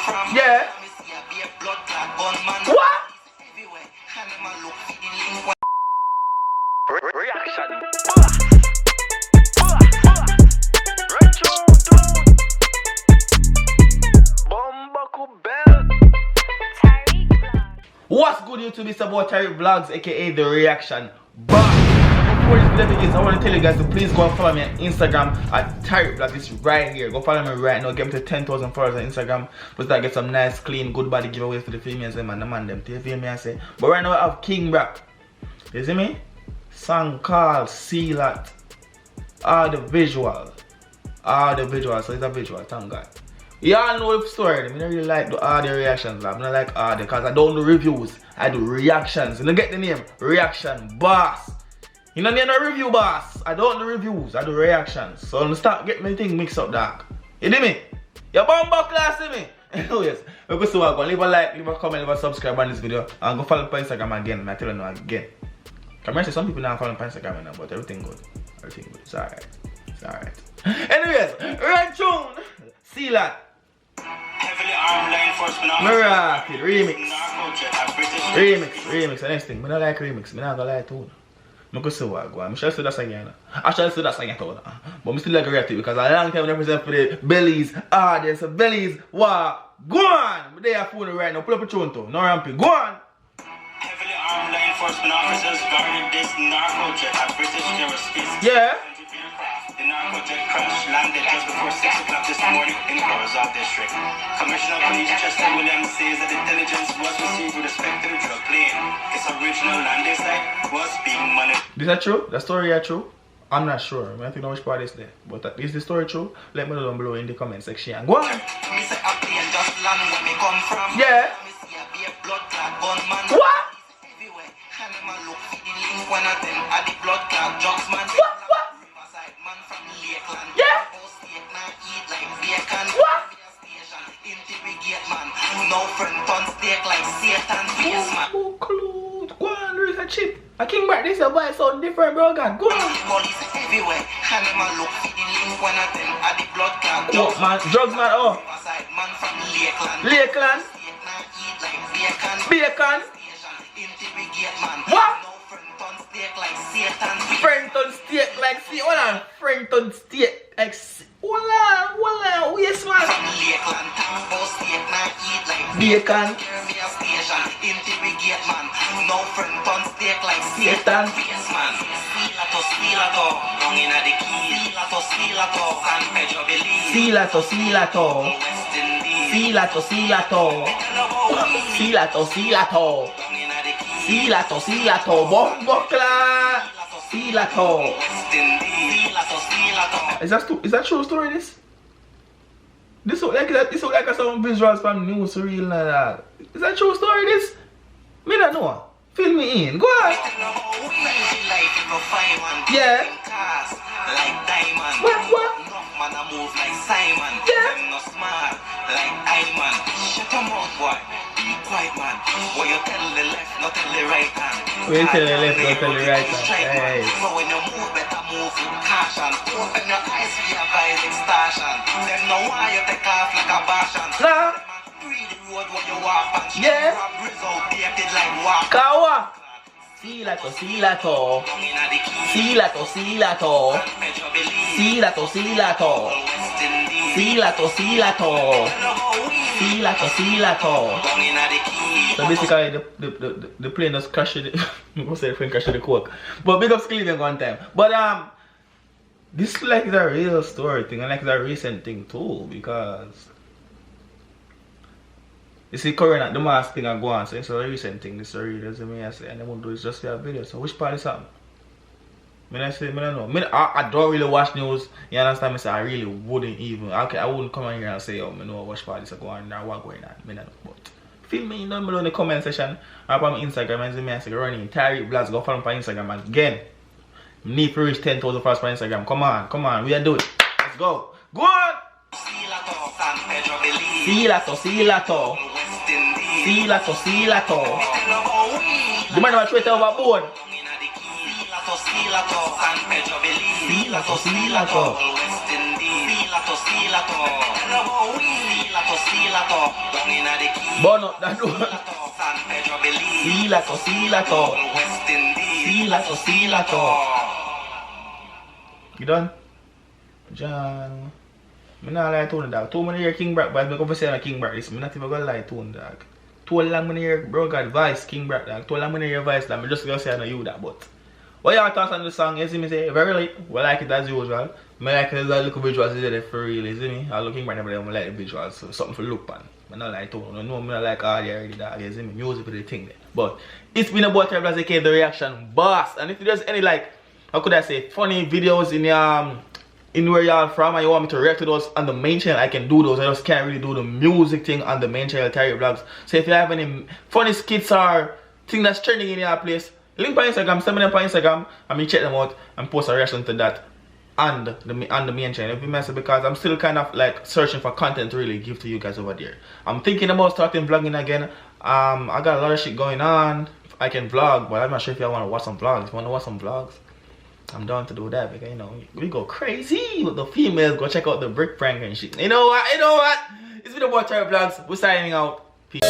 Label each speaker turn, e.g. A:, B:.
A: Yeah. What? Reaction. What's good, YouTube? It's about Tyrekevlogs, aka The Reaction. But before this video begins, I want to tell you guys to please go and follow me on Instagram at Tyrekevlogs. It's right here. Go follow me right now. Get me to 10,000 followers on Instagram. But I get some nice, clean, good body giveaways for the females and the man them. Do you feel me? I say. But right now I have King Brack. You see me? Song called See That. The visual. So it's a visual. Thank God. Y'all know the story. I don't really like the audio reactions. I don't like audio because I don't do reviews. I do reactions. You don't get the name? Reaction boss. You know me no review boss. I don't do reviews. I do reactions. So I'm start getting my thing mixed up, dog. You do me? You bumbo class to me? Anyways, we go see what I'm going. Leave a like, leave a comment, leave a subscribe on this video. And go follow me on Instagram again. I tell you now again. Come here, some people now follow me on Instagram now, but everything good. Everything good. It's alright. It's alright. Anyways, right tune. See that. Miracle remix, the next thing. I don't like remix, I don't gonna lie too. I go see what I go. I shall see that again. I shall see that again too. But I still like react because a long time I represent for the Belize. There's a Belize. What? Go on! They are phone right now. Pull up a tune too. No ramping. Go on! Heavily armed law enforcement officers guarded this narco jet at British airspace. Yeah. The narco jet crash landed just before 6 o'clock this morning in Corozal District. Commissioner of Police Chester Williams says that intelligence was received with respect to the drug plane. Its original landing site was being monitored. Is that true? The story is true? I'm not sure. I don't know which part is there. But is the story true? Let me know down below in the comment section. Go on! Yeah! What? What? Yeah. What? No friend on steak like Satan face man. Oh, close. Go on, there is a chip. I King Brack, this is a boy so different, bro. God, go on. Police everywhere. Animal look for the link one of them at the blood clot. Oh, man, drugs man, oh. Man from Lakeland. Bacon. What? Frankton steak like see, hold on. Frankton steak like see. Hold on, yes man. Bacon. No Frankton steak like Satan. Silato, bombocla. Silato. Is that true story? This look like some visuals from news reel like that. Is that true story? This? Me don't know. Fill me in. Go on. Yeah. What? When you tell the left, not tell the right hand. When you tell the left, not tell the right hand. Hey. When you move, better move with caution. Open your eyes for your vibes extortion. Them know why you take off like a bashan. Nah. Read the road when you walk and shit. Yeah. Result dated like walk. Kawa. Silato. So basically the plane just crashed it. I'm gonna say the plane crashed the coke. But big up Cleveland one time. But this like the real story thing and like the recent thing too, because you see current the mask thing and go on, so it's a recent thing, this is a real as I say, and they won't do it just for a video. So which part is happening? I don't know. I don't really watch news. You understand me? So I really wouldn't even. Okay, I wouldn't come in here and say, oh, I know which part is going on or what going on. I don't know. But feel me down below in the comment section. Or on my Instagram and I say, running Tyrekevlogs. Go follow me on Instagram again. Need to reach 10,000 followers on Instagram. Come on. We are doing it. Let's go. Go on. Silato. The man was straight overboard. Silato. Burn up that door. See Lotto. You done? John. I'm not lie to the dog. 2 minutes here King Brack, but I'm going to say King Brack this. I'm not even going to lie to the dog. 2 long minutes here, bro, got Vice, King Brack dog. 2 long minutes here, Vice, I'm just going to say I know you that, but. What y'all thoughts on the song? You see me say, very late. Well, I like it as usual. I like it as a little visuals is there for real, you see me? I look King Brack, but I like the visuals, so something for look on. I'm not like to, I know I'm not like all the already dog, you see me? Music for the thing there. But it's been about Tyrekevlogs, aka the reaction boss. And if there's any like, how could I say, funny videos in where y'all from and you want me to react to those on the main channel, I can do those. I just can't really do the music thing on the main channel, Tyrekevlogs. So if you have any funny skits or thing that's trending in your place, link on Instagram, send me them on Instagram, and me check them out and post a reaction to that on the main channel. If you mess it, because I'm still kind of like searching for content to really give to you guys over there. I'm thinking about starting vlogging again. I got a lot of shit going on. I can vlog, but I'm not sure if y'all want to watch some vlogs. If you want to watch some vlogs, I'm down to do that, because you know we go crazy with the females. Go check out the brick prank and shit. You know what? It's been about Tyrekevlogs. We're signing out. Peace.